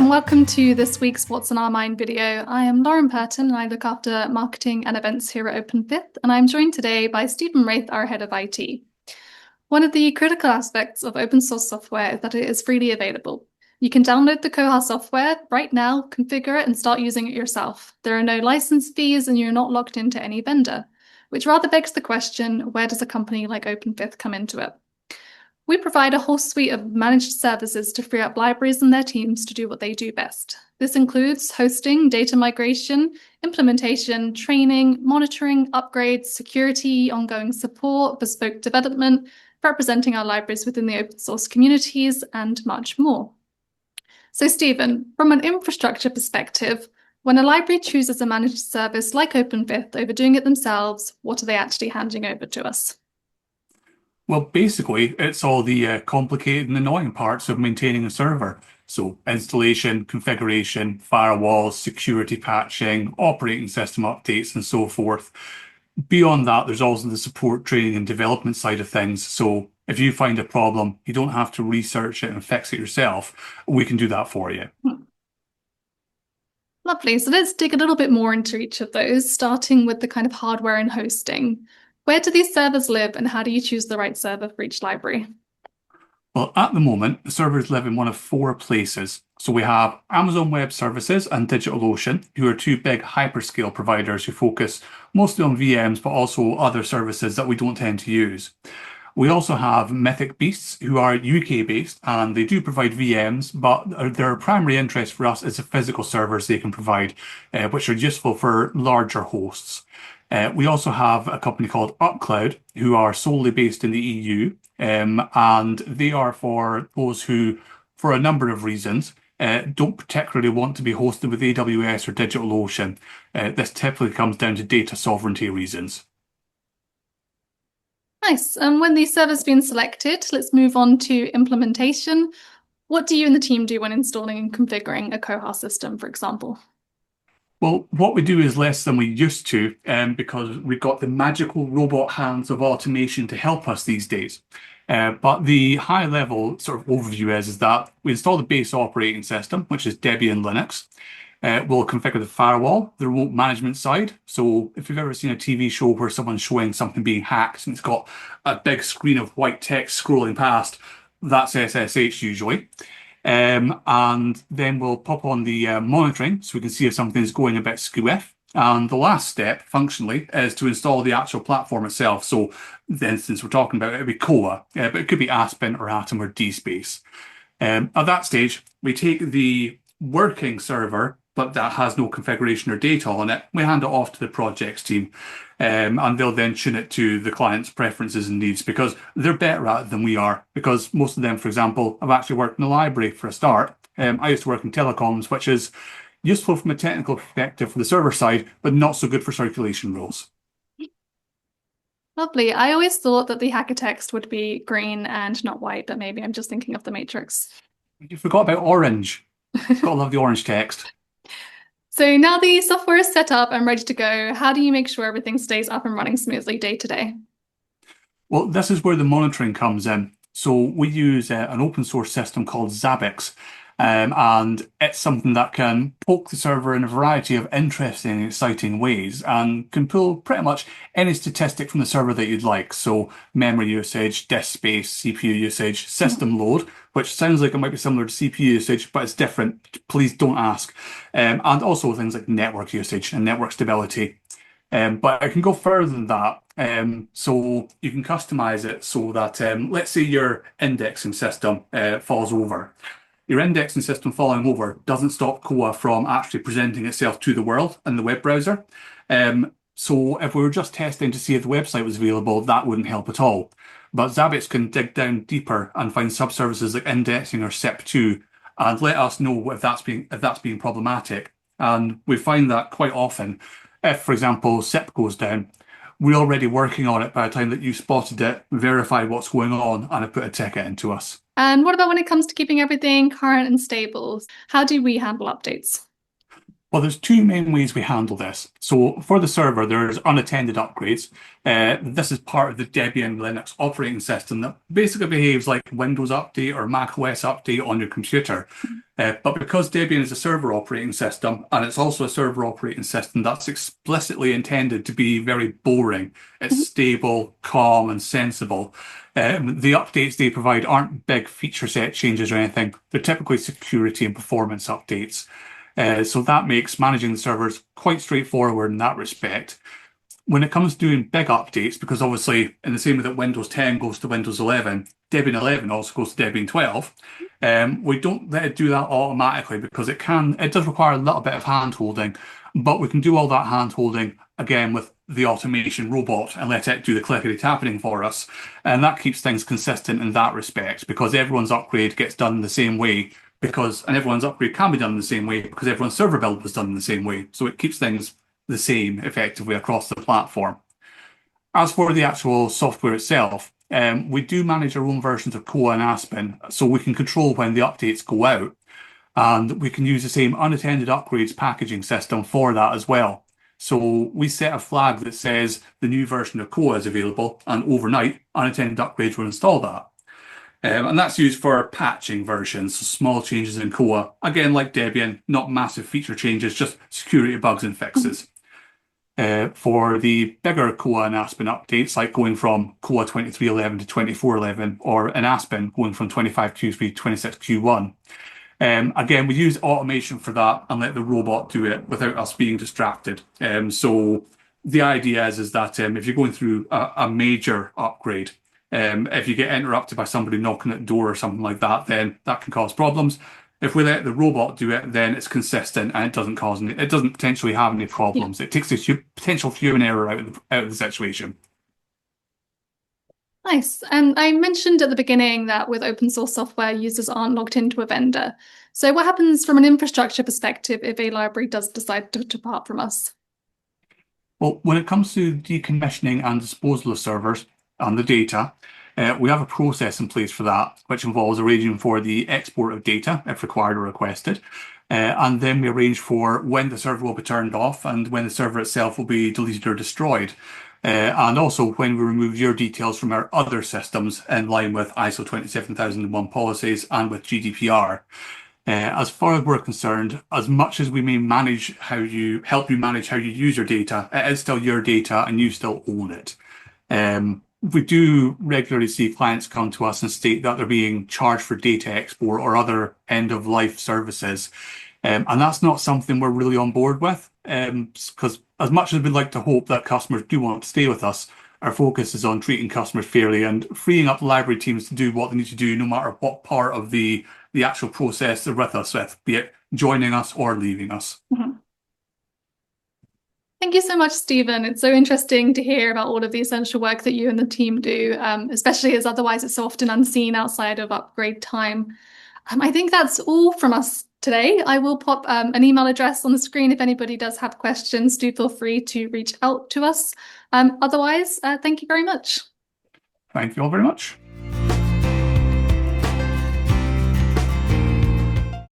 and welcome to this week's What's on Our Mind video. I am Lauren Purton and I look after marketing and events here at Open5th, and I'm joined today by Stephen Wraith, our head of IT. One of the critical aspects of open source software is that it is freely available. You can download the Koha software right now, configure it, and start using it yourself. There are no license fees and you're not locked into any vendor, which rather begs the question, where does a company like Open5th come into it? We provide a whole suite of managed services to free up libraries and their teams to do what they do best. This includes hosting, data migration, implementation, training, monitoring, upgrades, security, ongoing support, bespoke development, representing our libraries within the open source communities, and much more. So Stephen, from an infrastructure perspective, when a library chooses a managed service like Open5th over doing it themselves, what are they actually handing over to us? Well, basically, it's all the complicated and annoying parts of maintaining a server. So installation, configuration, firewalls, security patching, operating system updates, and so forth. Beyond that, there's also the support, training, and development side of things. So if you find a problem, you don't have to research it and fix it yourself. We can do that for you. Lovely. So let's dig a little bit more into each of those, starting with the kind of hardware and hosting. Where do these servers live and how do you choose the right server for each library? Well, at the moment, the servers live in one of four places. So we have Amazon Web Services and DigitalOcean, who are two big hyperscale providers who focus mostly on VMs, but also other services that we don't tend to use. We also have Mythic Beasts, who are UK-based, and they do provide VMs, but their primary interest for us is the physical servers they can provide, which are useful for larger hosts. We also have a company called UpCloud, who are solely based in the EU, and they are for those who, for a number of reasons, don't particularly want to be hosted with AWS or DigitalOcean. This typically comes down to data sovereignty reasons. Nice. And when the server's been selected, let's move on to implementation. What do you and the team do when installing and configuring a Koha system, for example? Well, what we do is less than we used to, because we've got the magical robot hands of automation to help us these days. But the high level sort of overview is that we install the base operating system, which is Debian Linux. We'll configure the firewall, the remote management side. So if you've ever seen a TV show where someone's showing something being hacked and it's got a big screen of white text scrolling past, that's SSH usually. And then we'll pop on the monitoring so we can see if something's going a bit skewiff. And the last step, functionally, is to install the actual platform itself. So the instance we're talking about, it would be Koha, but it could be Aspen or Atom or DSpace. At that stage, we take the working server, but that has no configuration or data on it. We hand it off to the projects team, and they'll then tune it to the client's preferences and needs because they're better at it than we are. Because most of them, for example, have actually worked in the library for a start. I used to work in telecoms, which is useful from a technical perspective for the server side, but not so good for circulation rules. Lovely. I always thought that the hacker text would be green and not white, but maybe I'm just thinking of the Matrix. You forgot about orange. Gotta love the orange text. So now the software is set up and ready to go, how do you make sure everything stays up and running smoothly day to day? Well, this is where the monitoring comes in. So we use an open source system called Zabbix, and it's something that can poke the server in a variety of interesting and exciting ways and can pull pretty much any statistic from the server that you'd like. So memory usage, disk space, CPU usage, system load, which sounds like it might be similar to CPU usage, but it's different. Please don't ask. And also things like network usage and network stability. But I can go further than that. So you can customize it so that, let's say your indexing system falls over. Your indexing system falling over doesn't stop Koha from actually presenting itself to the world in the web browser. So if we were just testing to see if the website was available, that wouldn't help at all. But Zabbix can dig down deeper and find subservices like indexing or SIP2 and let us know if that's being problematic. And we find that quite often. If, for example, SIP goes down, we're already working on it by the time that you spotted it, verified what's going on, and have put a ticket into us. And what about when it comes to keeping everything current and stable? How do we handle updates? Well, there's two main ways we handle this. So for the server, there's unattended upgrades. This is part of the Debian Linux operating system that basically behaves like Windows Update or Mac OS Update on your computer. But because Debian is a server operating system, and it's also a server operating system that's explicitly intended to be very boring, it's Mhm. stable, calm, and sensible. The updates they provide aren't big feature set changes or anything. They're typically security and performance updates. So that makes managing the servers quite straightforward in that respect. When it comes to doing big updates, because obviously in the same way that Windows 10 goes to Windows 11, Debian 11 also goes to Debian 12. We don't let it do that automatically because it does require a little bit of hand holding, but we can do all that hand holding again with the automation robot and let it do the clickety tapping for us. And that keeps things consistent in that respect because everyone's upgrade gets done in the same way and everyone's upgrade can be done in the same way because everyone's server build was done in the same way. So it keeps things the same effectively across the platform. As for the actual software itself, we do manage our own versions of Koa and Aspen, so we can control when the updates go out, and we can use the same unattended upgrades packaging system for that as well. So we set a flag that says the new version of Koa is available, and overnight, unattended upgrades will install that. And that's used for patching versions, so small changes in Koa. Again, like Debian, not massive feature changes, just security bugs and fixes. For the bigger Koa and Aspen updates, like going from Koa 23.11 to 24.11, or in Aspen going from 25Q3 to 26Q1. Again, we use automation for that and let the robot do it without us being distracted. So the idea is that if you're going through a major upgrade, if you get interrupted by somebody knocking at the door or something like that, then that can cause problems. If we let the robot do it, then it's consistent and it doesn't potentially have any Yeah. problems. It takes the potential human error out of the situation. Nice. And I mentioned at the beginning that with open source software, users aren't logged into a vendor. So what happens from an infrastructure perspective if a library does decide to depart from us? Well, when it comes to decommissioning and disposal of servers and the data, we have a process in place for that, which involves arranging for the export of data if required or requested. And then we arrange for when the server will be turned off and when the server itself will be deleted or destroyed. And also when we remove your details from our other systems in line with ISO 27001 policies and with GDPR. As far as we're concerned, as much as we may help you manage how you use your data, it is still your data and you still own it. We do regularly see clients come to us and state that they're being charged for data export or other end of life services. And that's not something we're really on board with. Because as much as we'd like to hope that customers do want to stay with us, our focus is on treating customers fairly and freeing up library teams to do what they need to do, no matter what part of the actual process they're with us with, be it joining us or leaving us. Mhm. Thank you so much, Stephen. It's so interesting to hear about all of the essential work that you and the team do, especially as otherwise it's so often unseen outside of upgrade time. I think that's all from us today. I will pop an email address on the screen if anybody does have questions. Do feel free to reach out to us. Otherwise, thank you very much. Thank you all very much.